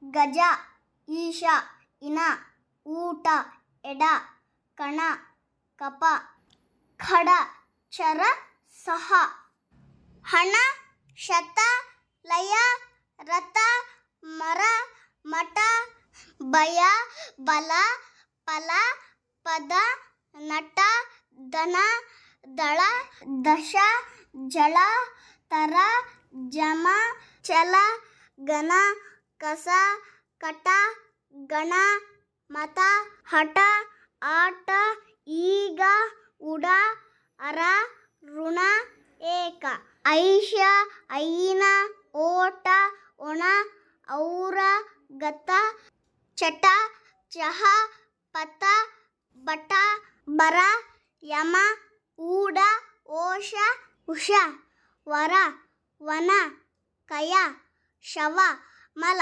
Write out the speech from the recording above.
ಗಜ ಈಶ ಇನ ಊಟ ಎಡ ಕಣ ಕಪ ಖಡ ಚರ ಸಹ ಹಣ ಶತ ಲಯ ರಥ ಮರ ಮಠ ಭಯ ಬಲ ಫಲ ಪದ ನಟ ದನ ದಳ ದಶ ಜಳ ತರ ಜಮ ಚಲ ಗಣ ಕಸ ಕಟ ಗಣ ಮತ ಹಠ ಆಟ ಈಗ ಉಡ ಅರ ಋಣ ಏಕ ಐಷ ಐನ ಓಟ ಒಣ ಔರ ಗತ ಚಟ ಚಹ ಪತ ಬಟ ಬರ ಯಮ ಊಡ ಓಷ ಉಷ ವರ ವನ ಕಯ ಶವ ಮಲ